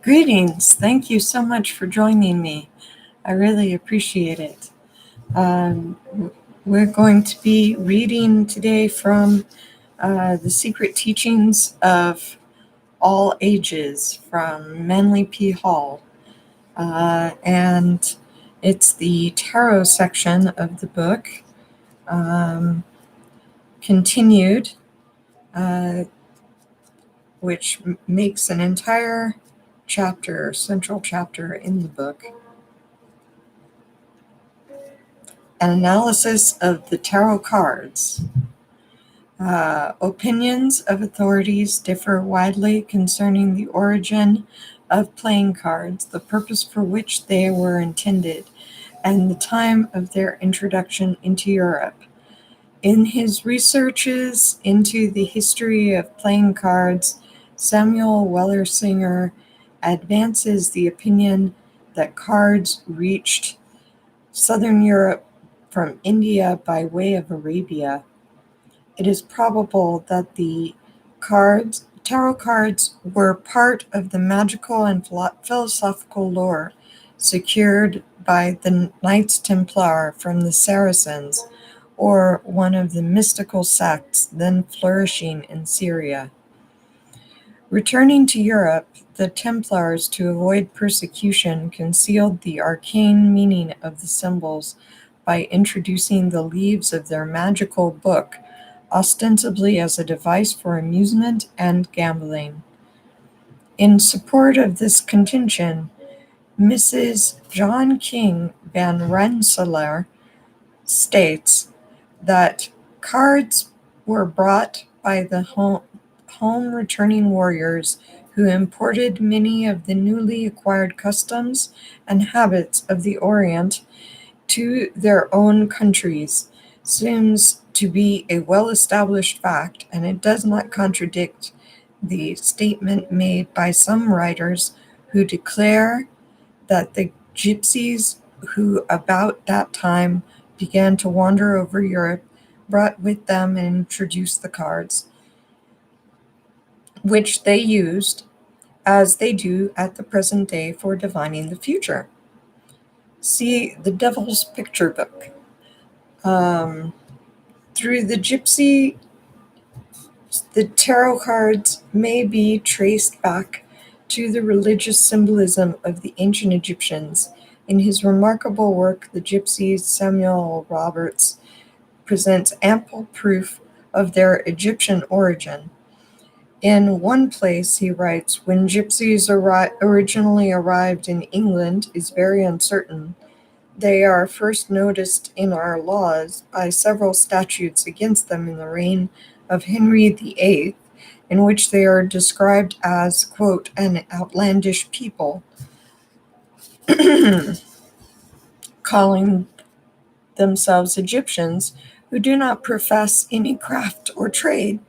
Greetings. Thank you so much for joining me. I really appreciate it. Um, we're going to be reading today from The Secret Teachings of All Ages from Manly P. Hall. And it's the tarot section of the book, continued, uh, which makes an entire chapter, central chapter in the book. An analysis of the tarot cards. Opinions of authorities differ widely concerning the origin of playing cards, the purpose for which they were intended, and the time of their introduction into Europe. In his researches into the history of playing cards, Samuel Wellersinger advances the opinion that cards reached southern Europe from India by way of Arabia. It is probable that the tarot cards, were part of the magical and philosophical lore secured by the Knights Templar from the Saracens, or one of the mystical sects then flourishing in Syria. Returning to Europe, the Templars, to avoid persecution, concealed the arcane meaning of the symbols by introducing the leaves of their magical book, ostensibly as a device for amusement and gambling. In support of this contention, Mrs. John King Van Rensselaer states that cards were brought by the home-returning warriors who imported many of the newly acquired customs and habits of the Orient to their own countries. Seems to be a well-established fact, and it does not contradict the statement made by some writers who declare that the gypsies who about that time began to wander over Europe brought with them and introduced the cards, which they used, as they do at the present day, for divining the future. See the Devil's Picture book. Through the gypsy, the tarot cards may be traced back to the religious symbolism of the ancient Egyptians. In his remarkable work, The Gypsies, Samuel Roberts presents ample proof of their Egyptian origin. In one place, he writes, "When gypsies originally arrived in England is very uncertain. They are first noticed in our laws by several statutes against them in the reign of Henry VIII, in which they are described as, quote, an outlandish people, calling themselves Egyptians, who do not profess any craft or trade,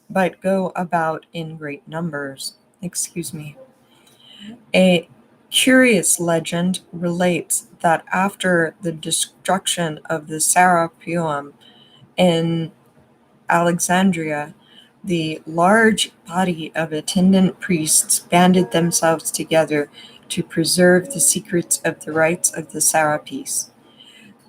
but go about in great numbers." Excuse me. A curious legend relates that after the destruction of the Serapeum in Alexandria, the large body of attendant priests banded themselves together to preserve the secrets of the rites of the Serapis.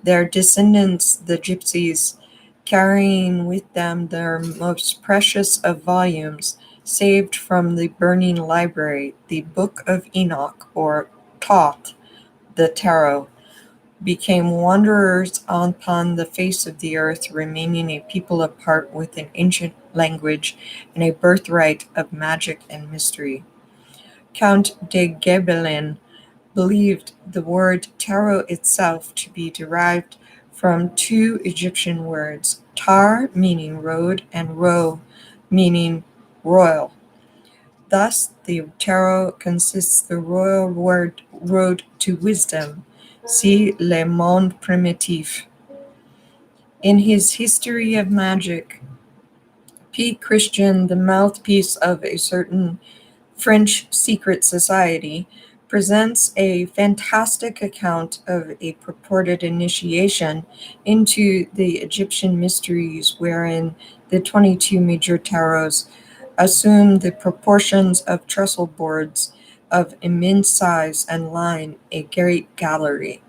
Their descendants, the gypsies, carrying with them their most precious of volumes, saved from the burning library, the Book of Enoch, or Thoth, the tarot, became wanderers upon the face of the earth, remaining a people apart with an ancient language and a birthright of magic and mystery. Count de Gebelin believed the word tarot itself to be derived from two Egyptian words, tar meaning road and ro meaning royal. Thus, the tarot consists the royal road to wisdom. See Le Monde Primitif. In his History of Magic, P. Christian, the mouthpiece of a certain French secret society, presents a fantastic account of a purported initiation into the Egyptian mysteries, wherein the 22 major tarots assume the proportions of trestle boards of immense size and line a great gallery.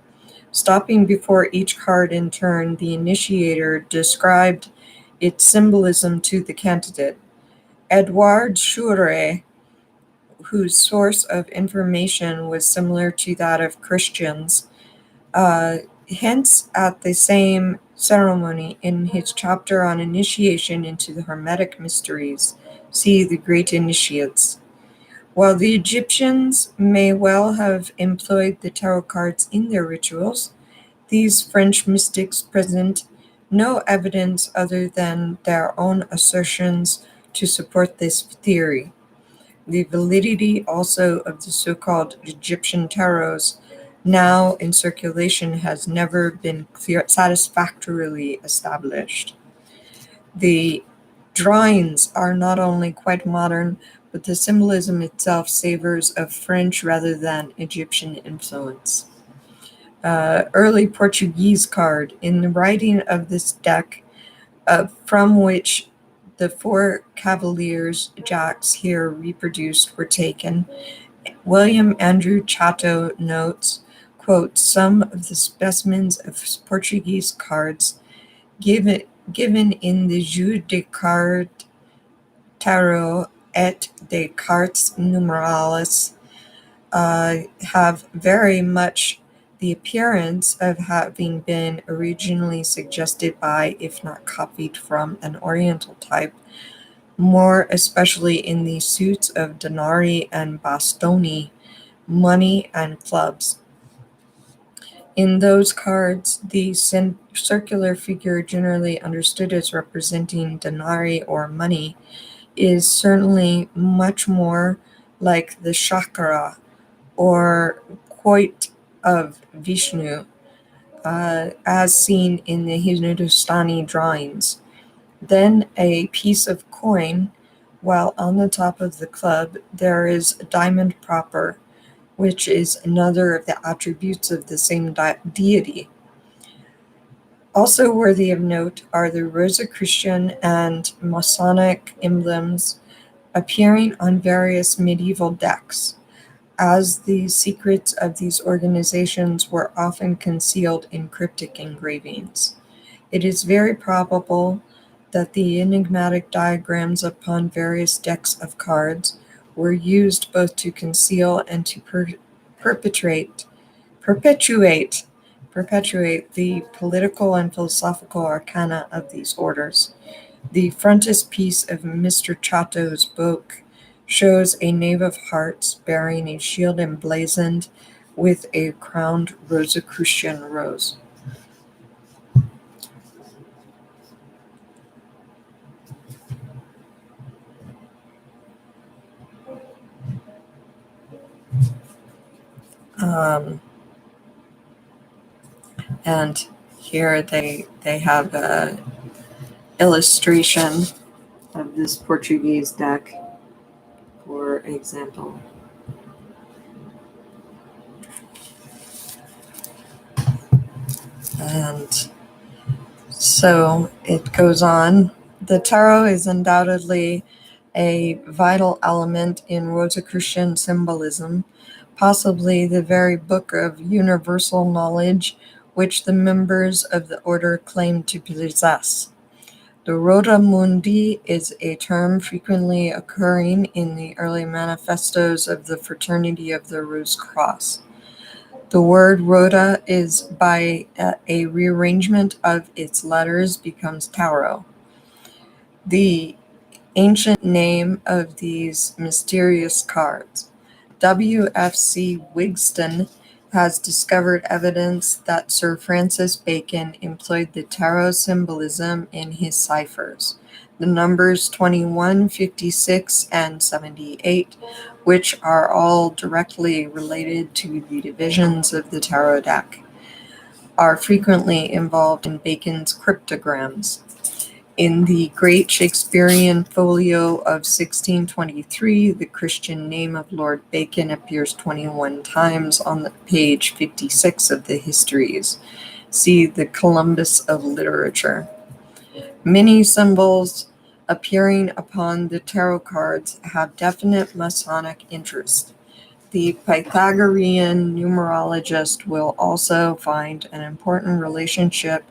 Stopping before each card in turn, the initiator described its symbolism to the candidate. Edouard Schurre, whose source of information was similar to that of Christians, hints at the same ceremony in his chapter on initiation into the Hermetic mysteries. See the Great Initiates. While the Egyptians may well have employed the tarot cards in their rituals, these French mystics present no evidence other than their own assertions to support this theory. The validity also of the so-called Egyptian tarots now in circulation has never been satisfactorily established. The drawings are not only quite modern, but the symbolism itself savors of French rather than Egyptian influence. Early Portuguese card. In the writing of this deck, from which the four cavaliers' jacks here reproduced were taken, William Andrew Chatto notes, quote, some of the specimens of Portuguese cards given in the Jeu de cartes tarot et des cartes numérales have very much the appearance of having been originally suggested by, if not copied from, an Oriental type, more especially in the suits of denari and bastoni, money and clubs. In those cards, the circular figure generally understood as representing denari or money is certainly much more like the chakra or quoit of Vishnu, as seen in the Hindustani drawings. Then a piece of coin, while on the top of the club there is a diamond proper, which is another of the attributes of the same deity. Also worthy of note are the Rosicrucian and Masonic emblems appearing on various medieval decks, as the secrets of these organizations were often concealed in cryptic engravings. It is very probable that the enigmatic diagrams upon various decks of cards were used both to conceal and to perpetuate the political and philosophical arcana of these orders. The frontispiece of Mr. Chatto's book shows a knave of hearts bearing a shield emblazoned with a crowned Rosicrucian rose. And here they have a illustration of this Portuguese deck, for example. And so it goes on. The tarot is undoubtedly a vital element in Rosicrucian symbolism, possibly the very book of universal knowledge which the members of the order claim to possess. The Rota Mundi is a term frequently occurring in the early manifestos of the Fraternity of the Rose Cross. The word Rota is, by a rearrangement of its letters, becomes tarot. The ancient name of these mysterious cards. W.F.C. Wigston has discovered evidence that Sir Francis Bacon employed the tarot symbolism in his ciphers. The numbers 21, 56, and 78, which are all directly related to the divisions of the tarot deck, are frequently involved in Bacon's cryptograms. In the great Shakespearean folio of 1623, the Christian name of Lord Bacon appears 21 times on the page 56 of the Histories. See the Columbus of Literature. Many symbols appearing upon the tarot cards have definite Masonic interest. The Pythagorean numerologist will also find an important relationship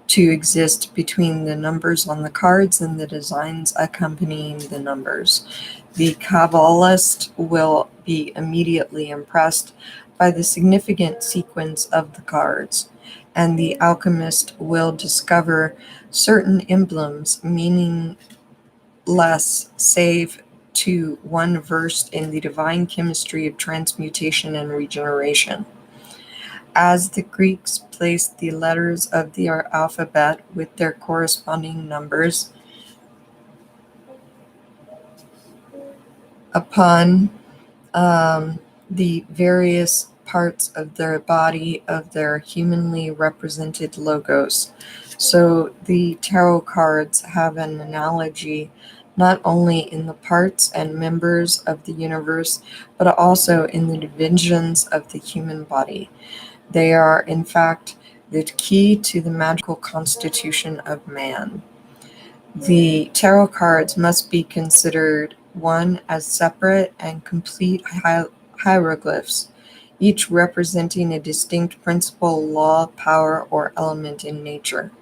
to exist between the numbers on the cards and the designs accompanying the numbers. The Kabbalist will be immediately impressed by the significant sequence of the cards, and the alchemist will discover certain emblems meaningless save to one versed in the divine chemistry of transmutation and regeneration. As the Greeks placed the letters of their alphabet with their corresponding numbers upon the various parts of their body of their humanly represented logos. So the tarot cards have an analogy not only in the parts and members of the universe, but also in the divisions of the human body. They are, in fact, the key to the magical constitution of man. The tarot cards must be considered, one, as separate and complete hieroglyphs, each representing a distinct principle, law, power, or element in nature.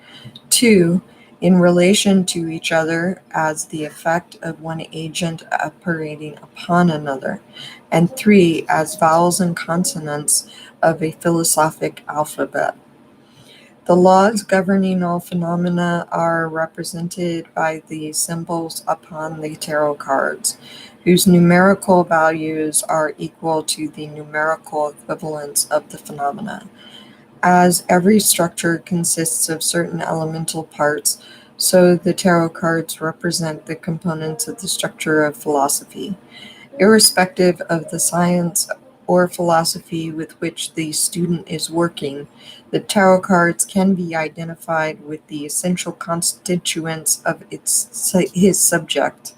Two, in relation to each other as the effect of one agent operating upon another. And three, as vowels and consonants of a philosophic alphabet. The laws governing all phenomena are represented by the symbols upon the tarot cards, whose numerical values are equal to the numerical equivalents of the phenomena. As every structure consists of certain elemental parts, so the tarot cards represent the components of the structure of philosophy. Irrespective of the science or philosophy with which the student is working, the tarot cards can be identified with the essential constituents of his subject.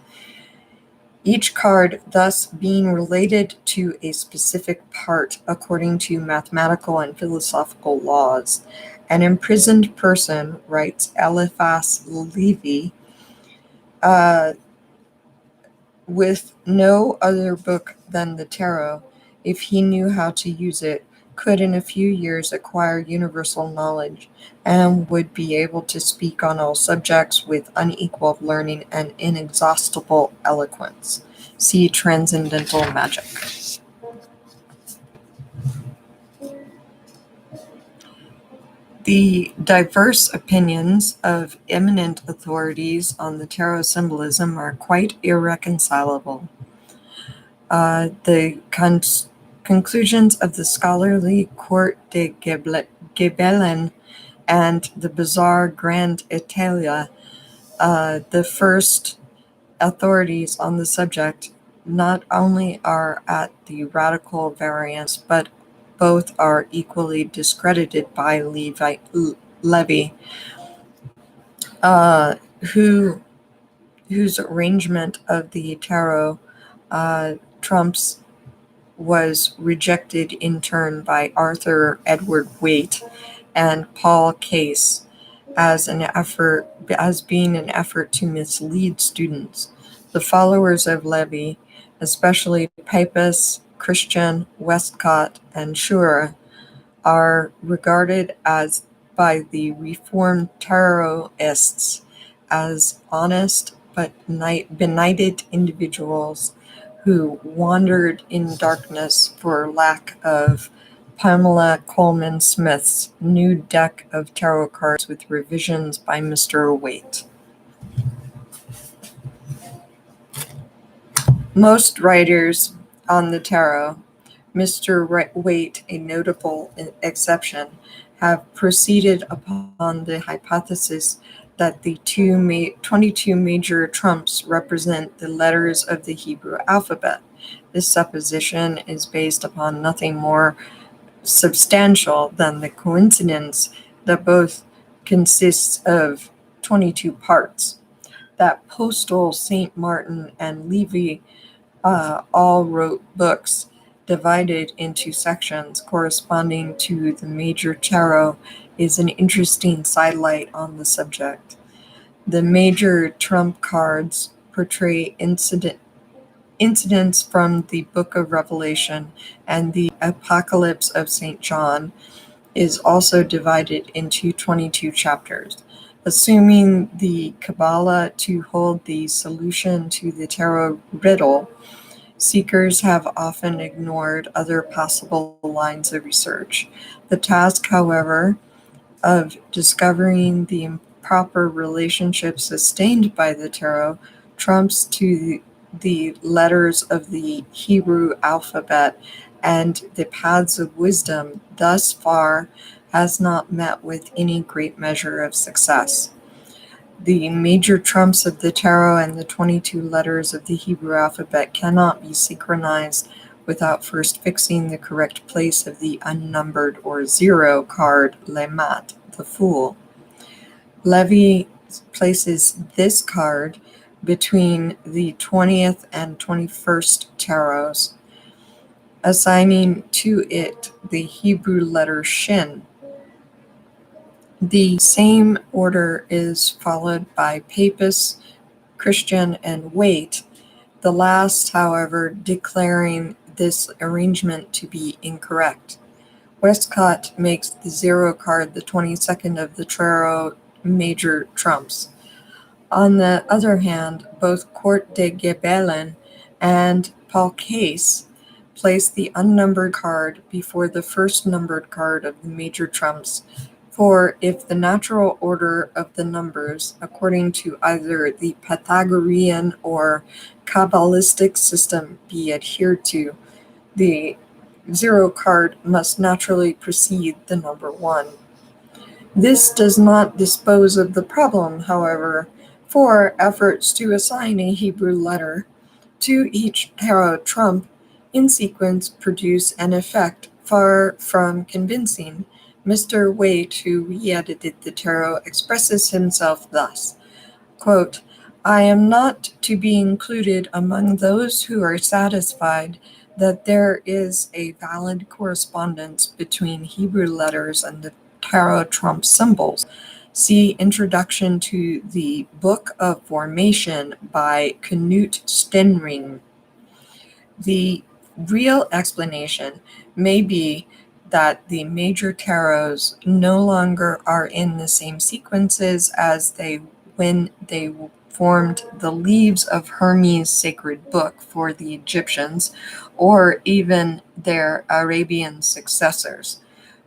Each card thus being related to a specific part according to mathematical and philosophical laws. An imprisoned person, writes Eliphas Levi, with no other book than the tarot, if he knew how to use it, could in a few years acquire universal knowledge, and would be able to speak on all subjects with unequaled learning and inexhaustible eloquence. See Transcendental Magic. The diverse opinions of eminent authorities on the tarot symbolism are quite irreconcilable. The conclusions of the scholarly Court de Gebelen and the bizarre Grand Italia, the first authorities on the subject, not only are at the radical variance, but both are equally discredited by Levy, whose arrangement of the tarot trumps was rejected in turn by Arthur Edward Waite and Paul Case as being an effort to mislead students. The followers of Levy, especially Papus, Christian, Westcott, and Schura, are regarded as by the Reformed Tarotists as honest but benighted individuals who wandered in darkness for lack of Pamela Coleman Smith's new deck of tarot cards with revisions by Mr. Waite. Most writers on the tarot, Mr. Waite a notable exception, have proceeded upon the hypothesis that the 22 major trumps represent the letters of the Hebrew alphabet. This supposition is based upon nothing more substantial than the coincidence that both consists of 22 parts. That postal St. Martin and Levy all wrote books divided into sections corresponding to the major tarot is an interesting sidelight on the subject. The major trump cards portray incidents from the Book of Revelation, and the Apocalypse of St. John is also divided into 22 chapters. Assuming the Kabbalah to hold the solution to the tarot riddle, seekers have often ignored other possible lines of research. The task, however, of discovering the improper relationship sustained by the tarot trumps to the letters of the Hebrew alphabet and the paths of wisdom thus far has not met with any great measure of success. The major trumps of the tarot and the 22 letters of the Hebrew alphabet cannot be synchronized without first fixing the correct place of the unnumbered or zero card, Lemat, the Fool. Levy places this card between the 20th and 21st tarots, assigning to it the Hebrew letter Shin. The same order is followed by Papist, Christian, and Waite, the last, however, declaring this arrangement to be incorrect. Westcott makes the zero card the 22nd of the tarot major trumps. On the other hand, both Court de Gebelen and Paul Case place the unnumbered card before the first numbered card of the major trumps, for if the natural order of the numbers, according to either the Pythagorean or Kabbalistic system, be adhered to, the zero card must naturally precede the number 1. This does not dispose of the problem, however, for efforts to assign a Hebrew letter to each tarot trump in sequence produce an effect far from convincing. Mr. Waite, who re-edited the tarot, expresses himself thus, quote, "I am not to be included among those who are satisfied that there is a valid correspondence between Hebrew letters and the tarot trump symbols. See Introduction to the Book of Formation by Knut Stenring. The real explanation may be that the major tarots no longer are in the same sequences as when they formed the leaves of Hermes' sacred book for the Egyptians, or even their Arabian successors,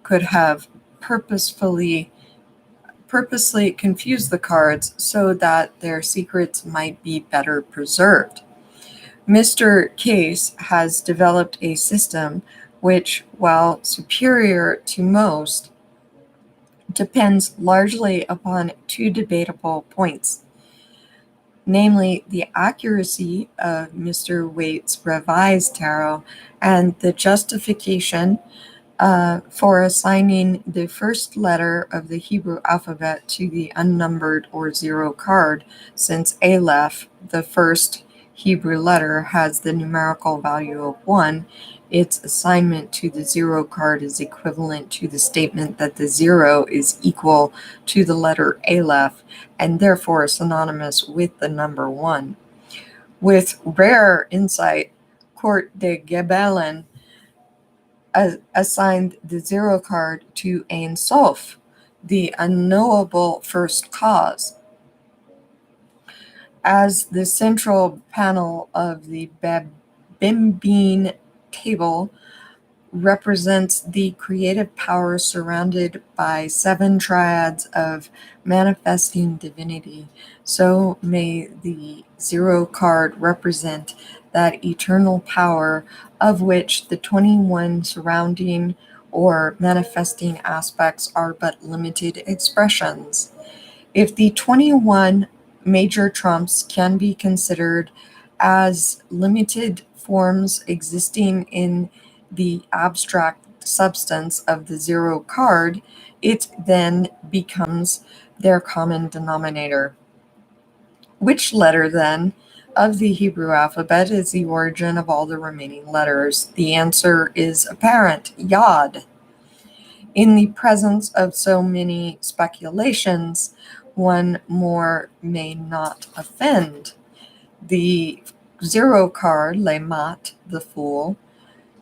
could have purposely confused the cards so that their secrets might be better preserved. Mr. Case has developed a system which, while superior to most, depends largely upon two debatable points, namely the accuracy of Mr. Waite's revised tarot and the justification for assigning the first letter of the Hebrew alphabet to the unnumbered or zero card, since Aleph, the first Hebrew letter, has the numerical value of 1, its assignment to the zero card is equivalent to the statement that the 0 is equal to the letter Aleph and therefore synonymous with the number 1. With rare insight, Court de Gebelen assigned the zero card to Ein Sof, the unknowable first cause. As the central panel of the Bimbine table represents the creative power surrounded by 7 triads of manifesting divinity, so may the zero card represent that eternal power of which the 21 surrounding or manifesting aspects are but limited expressions. If the 21 major trumps can be considered as limited forms existing in the abstract substance of the zero card, it then becomes their common denominator. Which letter, then, of the Hebrew alphabet is the origin of all the remaining letters? The answer is apparent: Yod. In the presence of so many speculations, one more may not offend. The zero card, Lemat, the fool,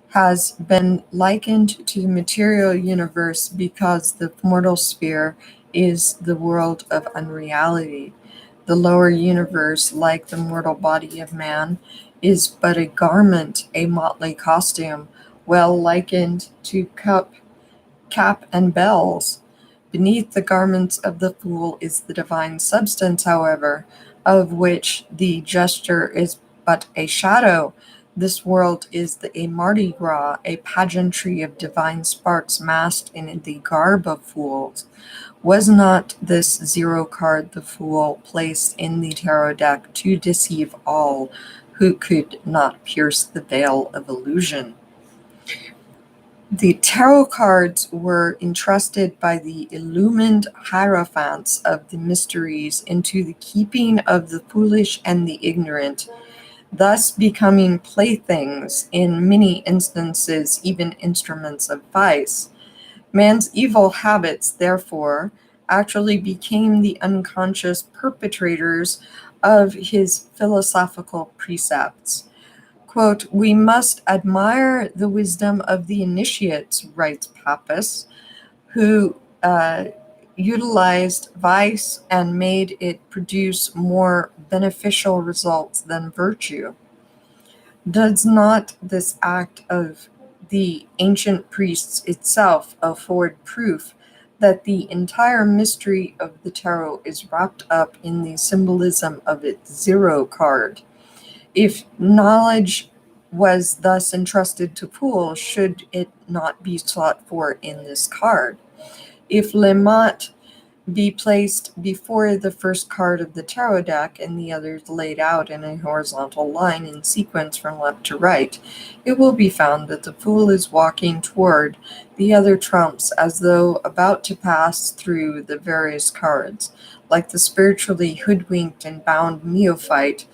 has been likened to the material universe because the mortal sphere is the world of unreality. The lower universe, like the mortal body of man, is but a garment, a motley costume, well likened to cap and bells. Beneath the garments of the fool is the divine substance, however, of which the gesture is but a shadow. This world is a Mardi Gras, a pageantry of divine sparks masked in the garb of fools. Was not this zero card the fool placed in the tarot deck to deceive all who could not pierce the veil of illusion? The tarot cards were entrusted by the illumined hierophants of the mysteries into the keeping of the foolish and the ignorant, thus becoming playthings, in many instances even instruments of vice. Man's evil habits, therefore, actually became the unconscious perpetrators of his philosophical precepts. Quote, "We must admire the wisdom of the initiates," writes Pappus, who utilized vice and made it produce more beneficial results than virtue. Does not this act of the ancient priests itself afford proof that the entire mystery of the tarot is wrapped up in the symbolism of its zero card? If knowledge was thus entrusted to fools, should it not be sought for in this card? If Lemot be placed before the first card of the tarot deck and the others laid out in a horizontal line in sequence from left to right, it will be found that the fool is walking toward the other trumps as though about to pass through the various cards. Like the spiritually hoodwinked and bound neophyte,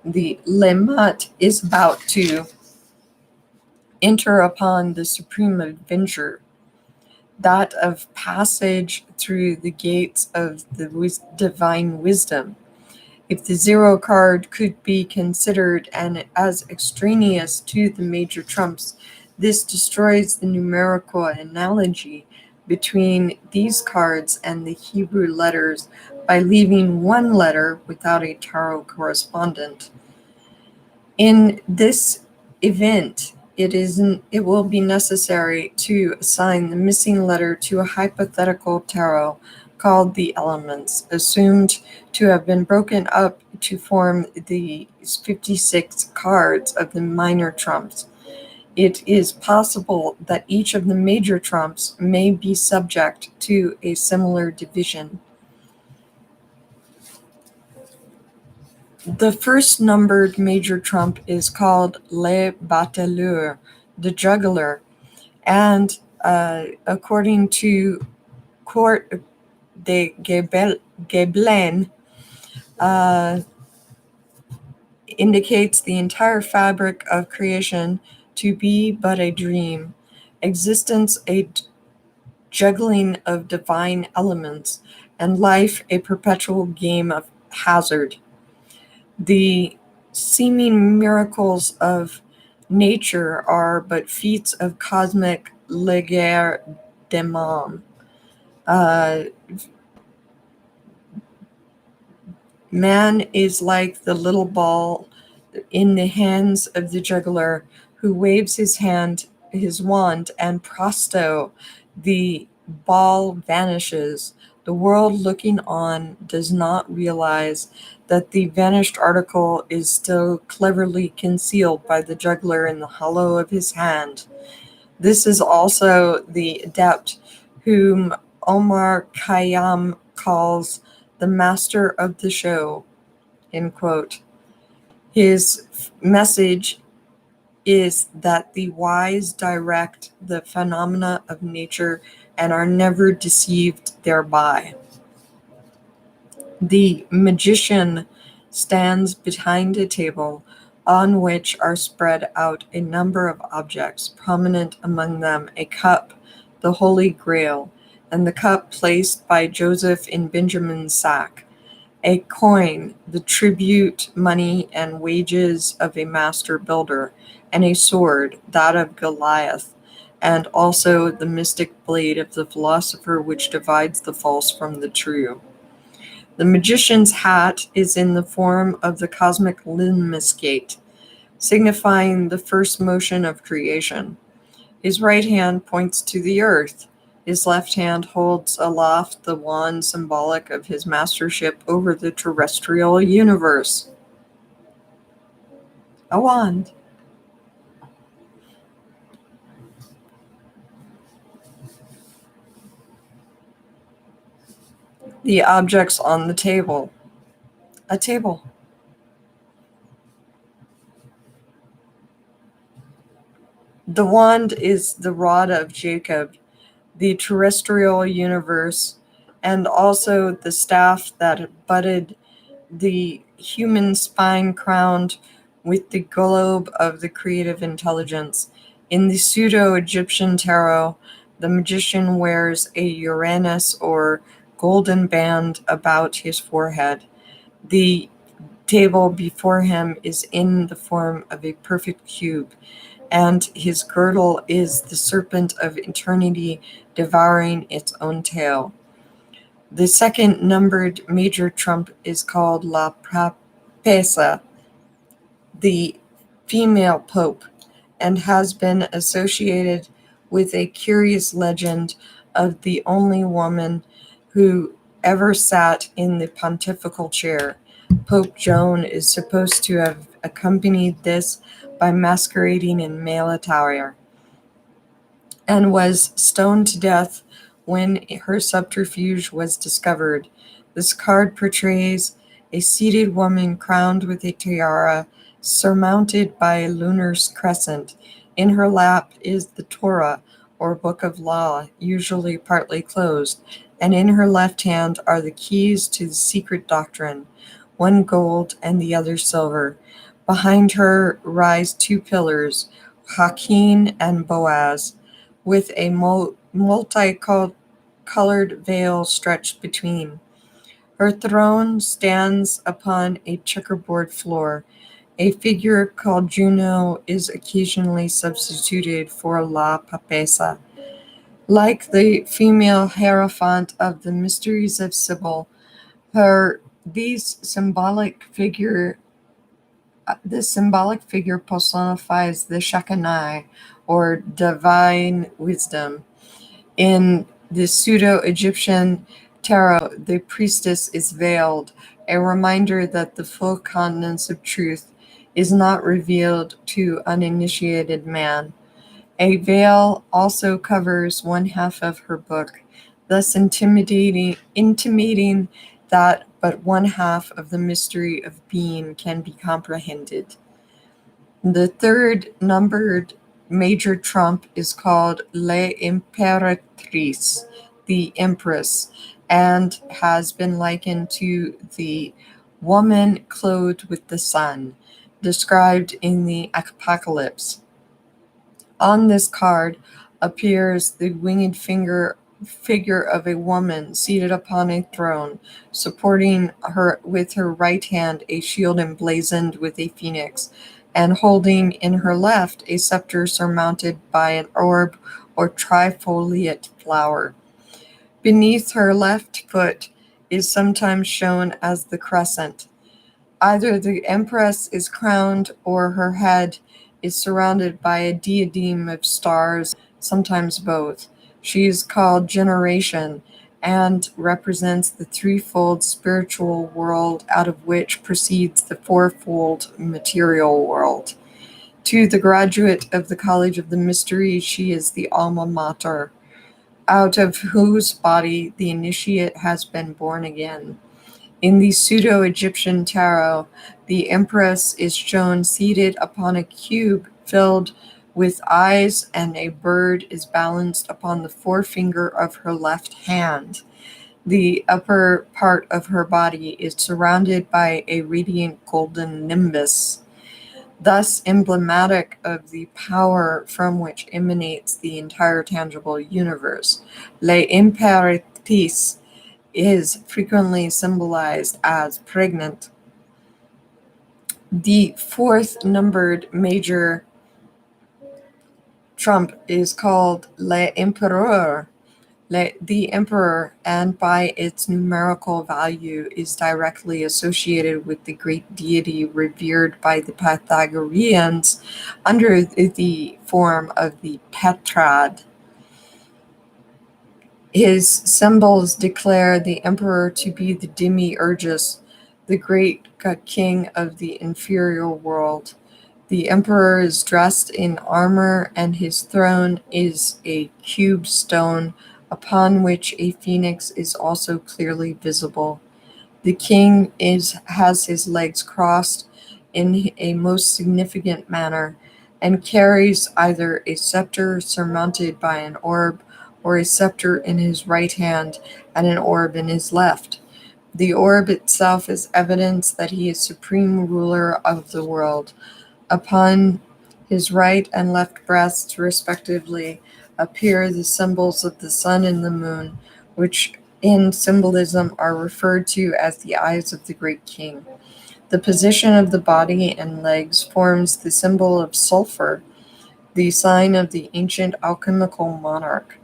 the Lemot is about to enter upon the supreme adventure, that of passage through the gates of the divine wisdom. If the zero card could be considered as extraneous to the major trumps, this destroys the numerical analogy between these cards and the Hebrew letters by leaving one letter without a tarot correspondent. In this event, it will be necessary to assign the missing letter to a hypothetical tarot called the elements, assumed to have been broken up to form the 56 cards of the minor trumps. It is possible that each of the major trumps may be subject to a similar division. The first numbered major trump is called Le Bateleur, the juggler, and according to Court de Gébelin, uh, indicates the entire fabric of creation to be but a dream, existence a juggling of divine elements, and life a perpetual game of hazard. The seeming miracles of nature are but feats of cosmic legerdemain. Uh, Man is like the little ball in the hands of the juggler who waves his wand, and presto, the ball vanishes. The world looking on does not realize that the vanished article is still cleverly concealed by the juggler in the hollow of his hand. This is also the adept whom Omar Khayyam calls the master of the show, end quote. His message is that the wise direct the phenomena of nature and are never deceived thereby. The magician stands behind a table on which are spread out a number of objects, prominent among them a cup, the Holy Grail, and the cup placed by Joseph in Benjamin's sack, a coin, the tribute money and wages of a master builder, and a sword, that of Goliath, and also the mystic blade of the philosopher which divides the false from the true. The magician's hat is in the form of the cosmic limniscate, signifying the first motion of creation. His right hand points to the earth. His left hand holds aloft the wand symbolic of his mastership over the terrestrial universe. A wand. The objects on the table. A table. The wand is the rod of Jacob, the terrestrial universe, and also the staff that budded the human spine crowned with the globe of the creative intelligence. In the pseudo-Egyptian tarot, the magician wears a Uranus or golden band about his forehead. The table before him is in the form of a perfect cube, and his girdle is the serpent of eternity devouring its own tail. The second numbered major trump is called La Papessa, the female pope, and has been associated with a curious legend of the only woman who ever sat in the pontifical chair. Pope Joan is supposed to have accompanied this by masquerading in male attire, and was stoned to death when her subterfuge was discovered. This card portrays a seated woman crowned with a tiara, surmounted by a lunar crescent. In her lap is the Torah, or Book of Law, usually partly closed, and in her left hand are the keys to the secret doctrine, one gold and the other silver. Behind her rise two pillars, Hakin and Boaz, with a multicolored veil stretched between. Her throne stands upon a checkerboard floor. A figure called Juno is occasionally substituted for La Papessa. Like the female hierophant of the Mysteries of Sibyl, these this symbolic figure personifies the Shekinah, or divine wisdom. In the pseudo-Egyptian tarot, the priestess is veiled, a reminder that the full countenance of truth is not revealed to uninitiated man. A veil also covers one half of her book, thus intimating that but one half of the mystery of being can be comprehended. The third numbered major trump is called L'Imperatrice, the Empress, and has been likened to the woman clothed with the sun, described in the Apocalypse. On this card appears the winged figure of a woman seated upon a throne, supporting her with her right hand a shield emblazoned with a phoenix, and holding in her left a scepter surmounted by an orb or trifoliate flower. Beneath her left foot is sometimes shown as the crescent. Either the empress is crowned or her head is surrounded by a diadem of stars, sometimes both. She is called Generation and represents the threefold spiritual world out of which proceeds the fourfold material world. To the graduate of the College of the Mysteries, she is the alma mater, out of whose body the initiate has been born again. In the pseudo-Egyptian tarot, the empress is shown seated upon a cube filled with eyes, and a bird is balanced upon the forefinger of her left hand. The upper part of her body is surrounded by a radiant golden nimbus, thus emblematic of the power from which emanates the entire tangible universe. La Imperatrice is frequently symbolized as pregnant. The fourth numbered major trump is called l'Empereur, the emperor, and by its numerical value is directly associated with the great deity revered by the Pythagoreans under the form of the Petrad. His symbols declare the emperor to be the demiurgus, the great king of the inferior world. The emperor is dressed in armor, and his throne is a cubed stone upon which a phoenix is also clearly visible. The king has his legs crossed in a most significant manner and carries either a scepter surmounted by an orb or a scepter in his right hand and an orb in his left. The orb itself is evidence that he is supreme ruler of the world. Upon his right and left breasts, respectively, appear the symbols of the sun and the moon, which in symbolism are referred to as the eyes of the great king. The position of the body and legs forms the symbol of sulfur, the sign of the ancient alchemical monarch.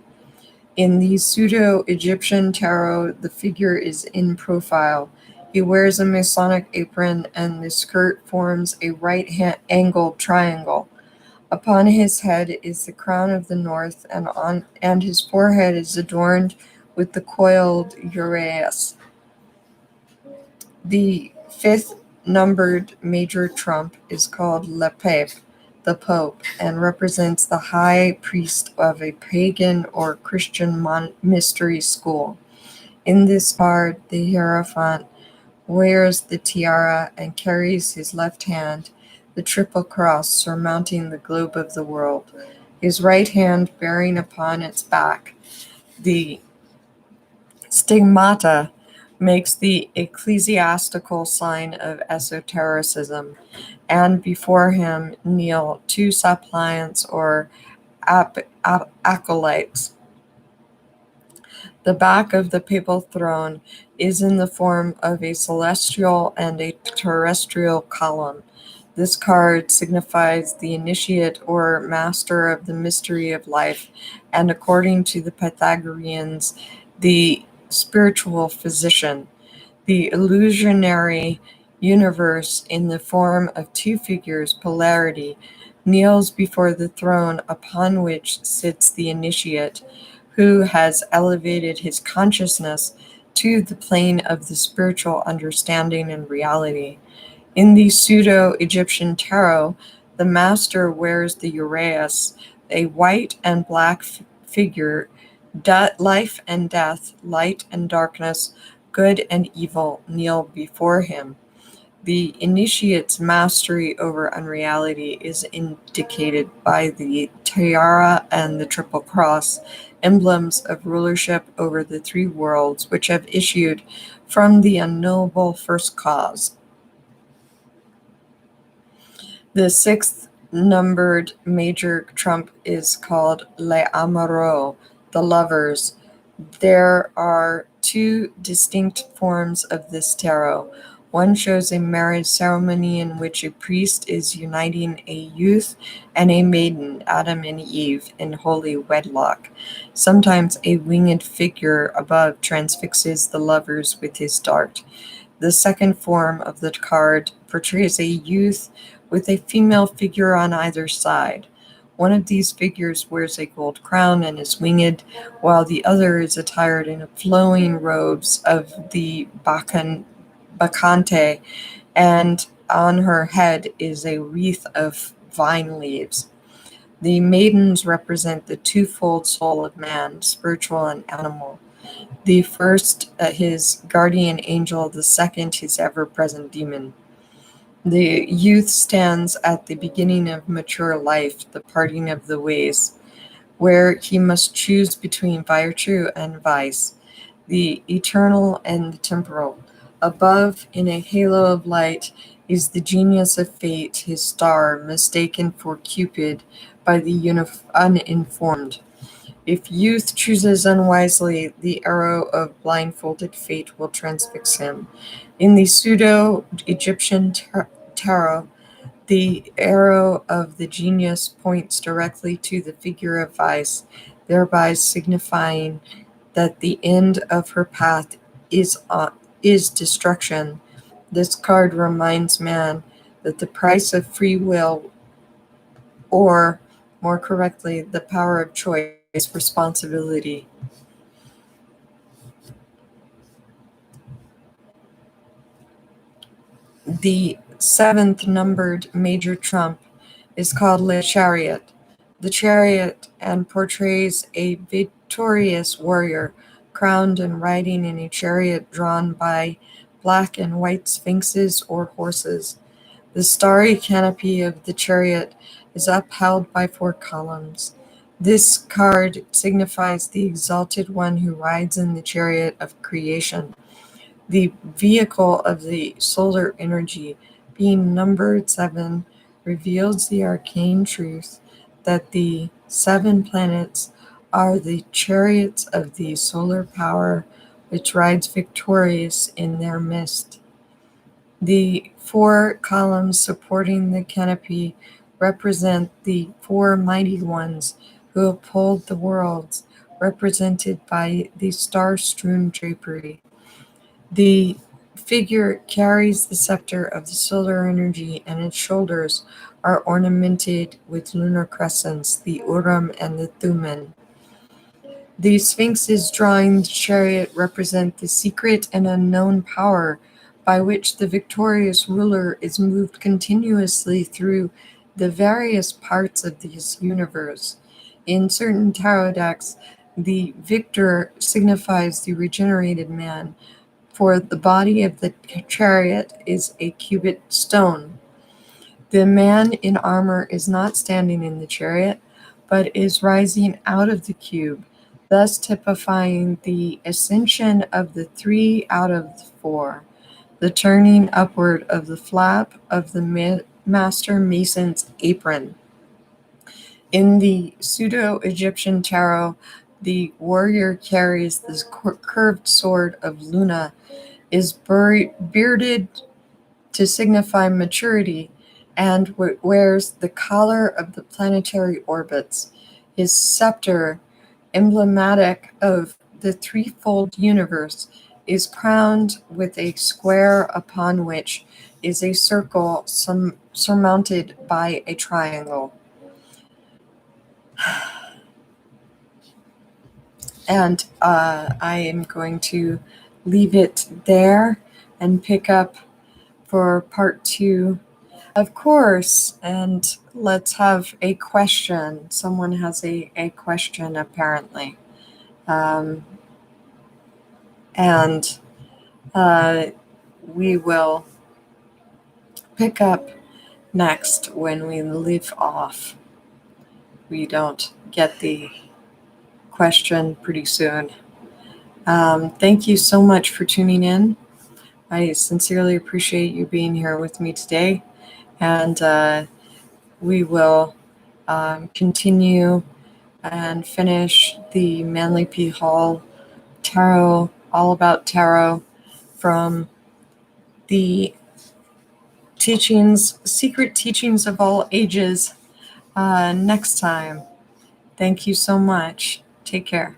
In the pseudo-Egyptian tarot, the figure is in profile. He wears a Masonic apron, and the skirt forms a right-angled triangle. Upon his head is the crown of the north, and his forehead is adorned with the coiled uraeus. The fifth numbered major trump is called Le Pape, the Pope, and represents the high priest of a pagan or Christian mystery school. In this card, the Hierophant wears the tiara and carries his left hand the triple cross surmounting the globe of the world, his right hand bearing upon its back the stigmata makes the ecclesiastical sign of esotericism, and before him kneel two suppliants or acolytes. The back of the papal throne is in the form of a celestial and a terrestrial column. This card signifies the initiate or master of the mystery of life, and according to the Pythagoreans, the spiritual physician. The illusionary universe, in the form of two figures, polarity, kneels before the throne upon which sits the initiate, who has elevated his consciousness to the plane of the spiritual understanding and reality. In the pseudo-Egyptian tarot, the master wears the uraeus, a white and black figure. Life and death, light and darkness, good and evil kneel before him. The initiate's mastery over unreality is indicated by the tiara and the triple cross, emblems of rulership over the three worlds which have issued from the unknowable first cause. The sixth numbered major trump is called Les Amoureux, the lovers. There are two distinct forms of this tarot. One shows a marriage ceremony in which a priest is uniting a youth and a maiden, Adam and Eve, in holy wedlock. Sometimes a winged figure above transfixes the lovers with his dart. The second form of the card portrays a youth with a female figure on either side. One of these figures wears a gold crown and is winged, while the other is attired in flowing robes of the bacchante, and on her head is a wreath of vine leaves. The maidens represent the twofold soul of man, spiritual and animal. The first, his guardian angel; the second, his ever-present demon. The youth stands at the beginning of mature life, the parting of the ways, where he must choose between virtue and vice. the eternal and the temporal. Above, in a halo of light, is the genius of fate, his star, mistaken for Cupid by the uninformed. If youth chooses unwisely, the arrow of blindfolded fate will transfix him. In the pseudo Egyptian tarot, the arrow of the genius points directly to the figure of vice, thereby signifying that the end of her path is destruction. This card reminds man that the price of free will, or more correctly, the power of choice, is responsibility. The seventh numbered major trump is called Le Chariot. The chariot and portrays a victorious warrior crowned and riding in a chariot drawn by black and white sphinxes or horses. The starry canopy of the chariot is upheld by four columns. This card signifies the exalted one who rides in the chariot of creation. The vehicle of the solar energy, being numbered 7, reveals the arcane truth that the 7 planets are the chariots of the solar power which rides victorious in their midst. The 4 columns supporting the canopy represent the 4 mighty ones who uphold the worlds, represented by the star-strewn drapery. The figure carries the scepter of the solar energy, and its shoulders are ornamented with lunar crescents, the Urim and the Thummim. The sphinxes drawing the chariot represent the secret and unknown power by which the victorious ruler is moved continuously through the various parts of this universe. In certain tarot decks, the victor signifies the regenerated man, for the body of the chariot is a cubit stone. The man in armor is not standing in the chariot, but is rising out of the cube, thus typifying the ascension of the 3 out of the 4, the turning upward of the flap of the master mason's apron. In the pseudo-Egyptian tarot, the warrior carries the curved sword of Luna, is bearded to signify maturity, and wears the collar of the planetary orbits. His scepter, emblematic of the threefold universe, is crowned with a square upon which is a circle surmounted by a triangle. And I am going to leave it there and pick up for part 2. Of course, and let's have a question. Someone has a question, apparently. And we will pick up next when we leave off. We don't get the question pretty soon. Thank you so much for tuning in. I sincerely appreciate you being here with me today. And we will continue and finish the Manly P. Hall Tarot, All About Tarot, from the secret teachings of all ages next time. Thank you so much. Take care.